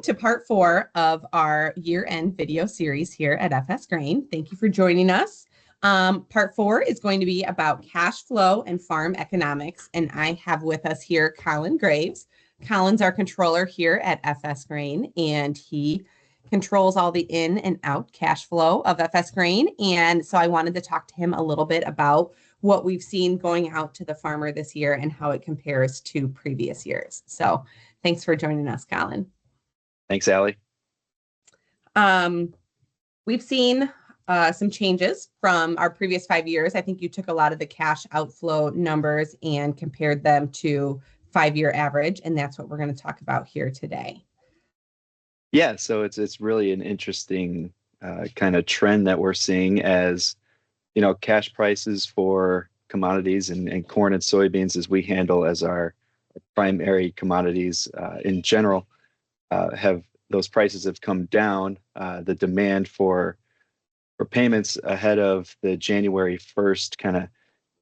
to part 4 of our year-end video series here at FS Grain. Thank you for joining us. Part 4 is going to be about cash flow and farm economics, and I have with us here Colin Graves. Colin's our controller here at FS Grain, and he controls all the in and out cash flow of FS Grain. And so I wanted to talk to him a little bit about what we've seen going out to the farmer this year and how it compares to previous years. So thanks for joining us, Colin. Thanks, Allie. We've seen some changes from our previous 5 years. I think you took a lot of the cash outflow numbers and compared them to 5-year average, and that's what we're going to talk about here today. Yeah, so it's really an interesting kind of trend that we're seeing as, you know, cash prices for commodities and corn and soybeans, as we handle as our primary commodities in general, those prices have come down. The demand for payments ahead of the January 1st kind of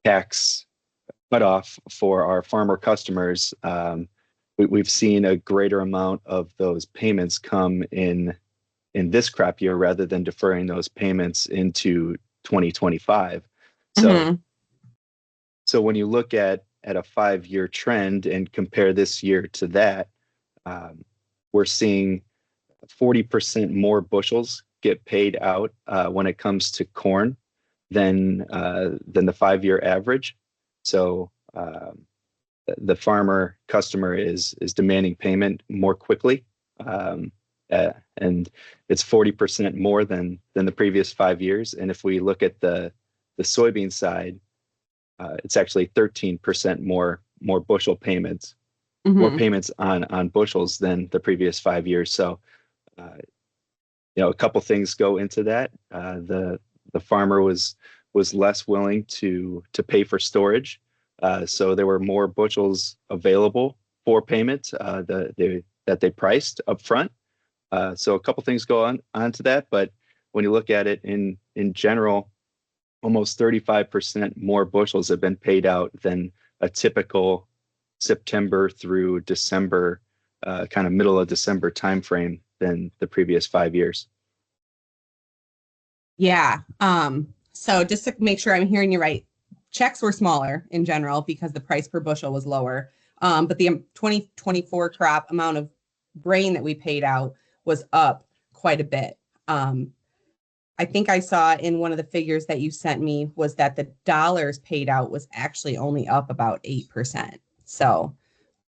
tax cutoff for our farmer customers, we've seen a greater amount of those payments come in this crop year rather than deferring those payments into 2025. So when you look at a 5-year trend and compare this year to that, we're seeing 40% more bushels get paid out when it comes to corn than the 5-year average. So the farmer customer is demanding payment more quickly, and it's 40% more than the previous 5 years. And if we look at the soybean side, it's actually 13% more bushel payments, more payments on bushels than the previous 5 years. So, a couple things go into that. The farmer was less willing to pay for storage, so there were more bushels available for payment that they priced up front. So a couple things go on to that, but when you look at it in general, almost 35% more bushels have been paid out than a typical September through December, kind of middle of December timeframe than the previous 5 years. Yeah. So just to make sure I'm hearing you right, checks were smaller in general because the price per bushel was lower. But the 2024 crop amount of grain that we paid out was up quite a bit. I think I saw in one of the figures that you sent me was that the dollars paid out was actually only up about 8%. So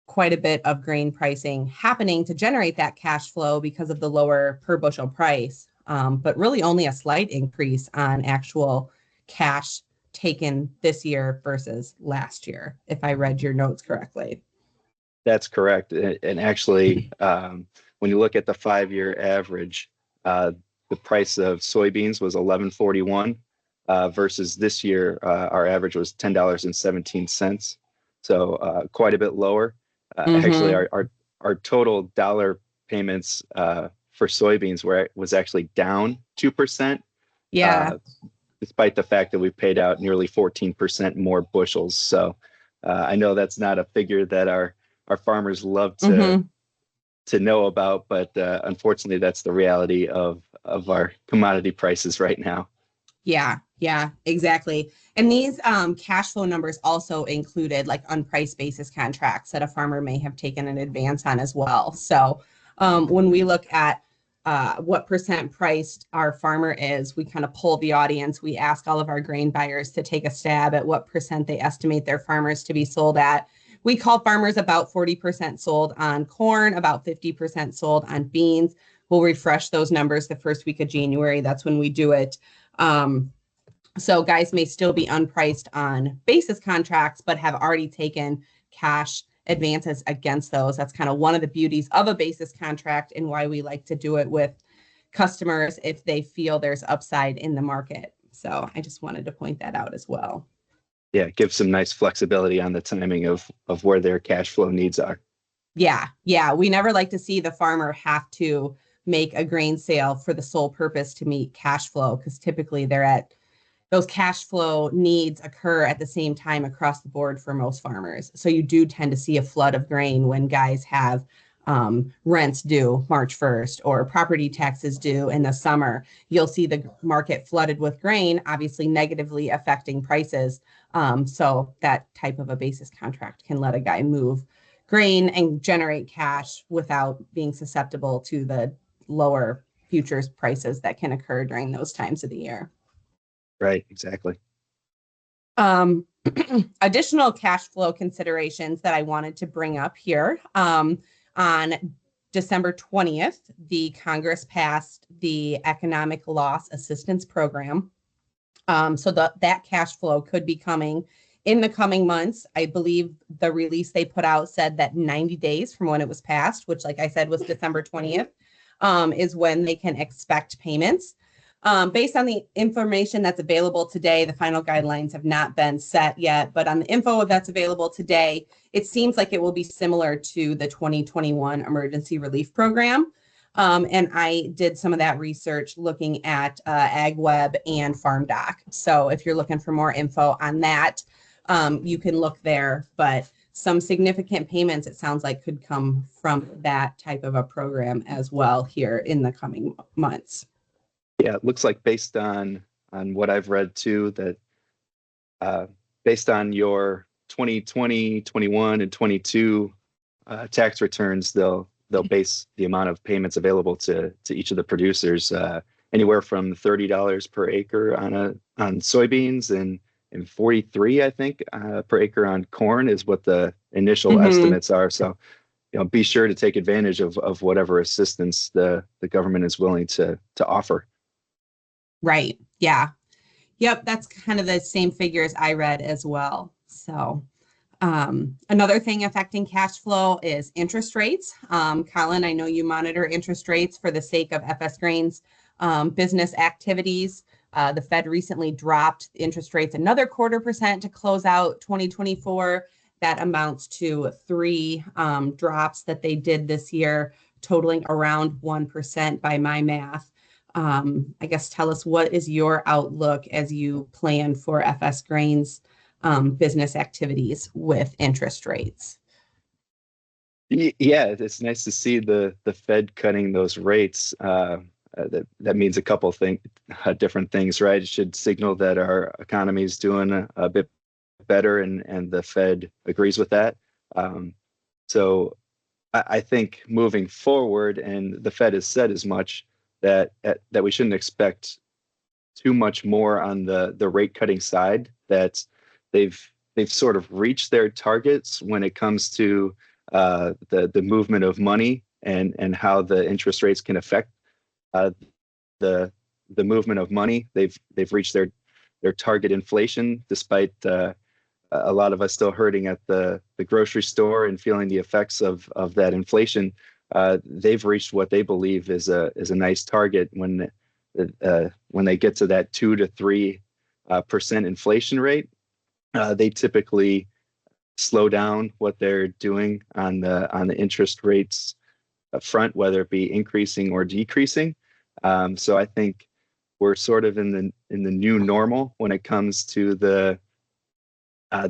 quite a bit of grain pricing happening to generate that cash flow because of the lower per bushel price, but really only a slight increase on actual cash taken this year versus last year, if I read your notes correctly. That's correct. And actually, when you look at the 5-year average, the price of soybeans was $11.41 versus this year, our average was $10.17. So quite a bit lower. Actually, our total dollar payments for soybeans was actually down 2%. Yeah. Despite the fact that we paid out nearly 14% more bushels. So I know that's not a figure that our farmers love to know about, but unfortunately, that's the reality of our commodity prices right now. Yeah, exactly. And these cash flow numbers also included like unpriced basis contracts that a farmer may have taken an advance on as well. So when we look at what percent priced our farmer is, we kind of poll the audience. We ask all of our grain buyers to take a stab at what percent they estimate their farmers to be sold at. We call farmers about 40% sold on corn, about 50% sold on beans. We'll refresh those numbers the first week of January. That's when we do it. So guys may still be unpriced on basis contracts, but have already taken cash advances against those. That's kind of one of the beauties of a basis contract and why we like to do it with customers if they feel there's upside in the market. So I just wanted to point that out as well. Yeah, give some nice flexibility on the timing of where their cash flow needs are. Yeah. We never like to see the farmer have to make a grain sale for the sole purpose to meet cash flow, because typically those cash flow needs occur at the same time across the board for most farmers. So you do tend to see a flood of grain when guys have rents due March 1st or property taxes due in the summer, you'll see the market flooded with grain, obviously negatively affecting prices. So that type of a basis contract can let a guy move grain and generate cash without being susceptible to the lower futures prices that can occur during those times of the year. Right, exactly. Additional cash flow considerations that I wanted to bring up here. On December 20th, the Congress passed the Economic Loss Assistance Program. So that cash flow could be coming in the coming months. I believe the release they put out said that 90 days from when it was passed, which, like I said, was December 20th, is when they can expect payments. Based on the information that's available today, the final guidelines have not been set yet, but on the info that's available today, it seems like it will be similar to the 2021 Emergency Relief Program. And I did some of that research looking at AgWeb and FarmDoc. So if you're looking for more info on that, you can look there, but some significant payments, it sounds like, could come from that type of a program as well here in the coming months. Yeah, it looks like based on what I've read too, that based on your 2020, 21, and 22 tax returns, they'll base the amount of payments available to each of the producers anywhere from $30 per acre on soybeans and 43, I think, per acre on corn is what the initial estimates are. So, be sure to take advantage of whatever assistance the government is willing to offer. Right. Yeah. Yep. That's kind of the same figures I read as well. So another thing affecting cash flow is interest rates. Colin, I know you monitor interest rates for the sake of FS Grain's business activities. The Fed recently dropped interest rates another 0.25% to close out 2024. That amounts to 3 drops that they did this year, totaling around 1% by my math. I guess tell us, what is your outlook as you plan for FS Grain's business activities with interest rates? Yeah, it's nice to see the Fed cutting those rates. That means a couple different things, right? It should signal that our economy is doing a bit better, and the Fed agrees with that. So I think moving forward, and the Fed has said as much, that we shouldn't expect too much more on the rate cutting side, that they've sort of reached their targets when it comes to the movement of money and how the interest rates can affect the movement of money. They've reached their target inflation, despite a lot of us still hurting at the grocery store and feeling the effects of that inflation. They've reached what they believe is a nice target when they get to that 2 to 3% inflation rate. They typically slow down what they're doing on the interest rates front, whether it be increasing or decreasing. So I think we're sort of in the new normal when it comes to the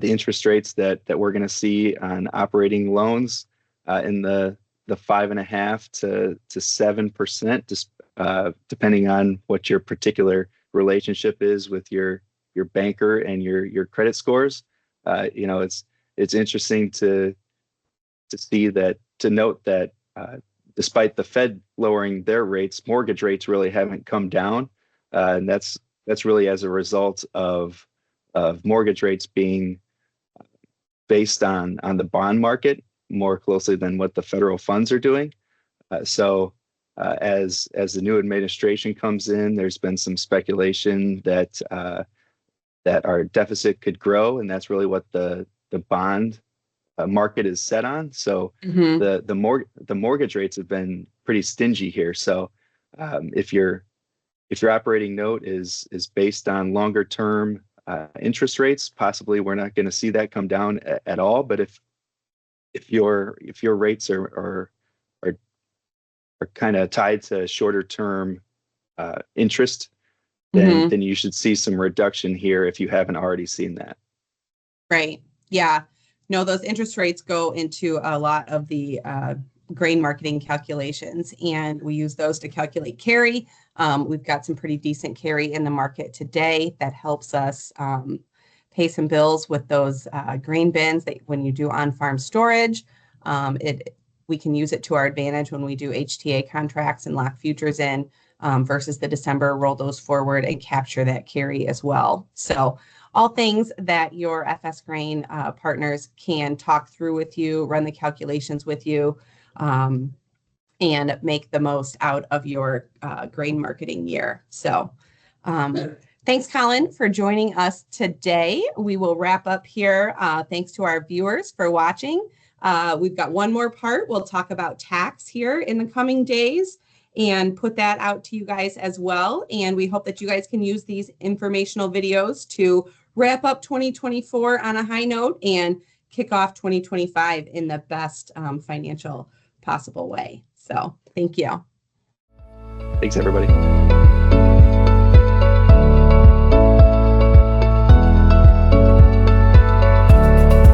interest rates that we're going to see on operating loans in the 5.5% to 7%, just depending on what your particular relationship is with your banker and your credit scores. It's interesting to see that, to note that despite the Fed lowering their rates, mortgage rates really haven't come down, and that's really as a result of mortgage rates being based on the bond market more closely than what the federal funds are doing. So as the new administration comes in, there's been some speculation that our deficit could grow, and that's really what the bond market is set on. So the mortgage rates have been pretty stingy here. So if your operating note is based on longer term interest rates, possibly we're not going to see that come down at all. But if your rates are kind of tied to shorter term interest, then you should see some reduction here if you haven't already seen that. Right. Yeah. No, those interest rates go into a lot of the grain marketing calculations, and we use those to calculate carry. We've got some pretty decent carry in the market today that helps us pay some bills with those grain bins that when you do on-farm storage, we can use it to our advantage when we do HTA contracts and lock futures in versus the December, roll those forward and capture that carry as well. So all things that your FS Grain partners can talk through with you, run the calculations with you, and make the most out of your grain marketing year. So thanks, Colin, for joining us today. We will wrap up here. Thanks to our viewers for watching. We've got one more part. We'll talk about tax here in the coming days and put that out to you guys as well. And we hope that you guys can use these informational videos to wrap up 2024 on a high note and kick off 2025 in the best financial possible way. So thank you. Thanks, everybody.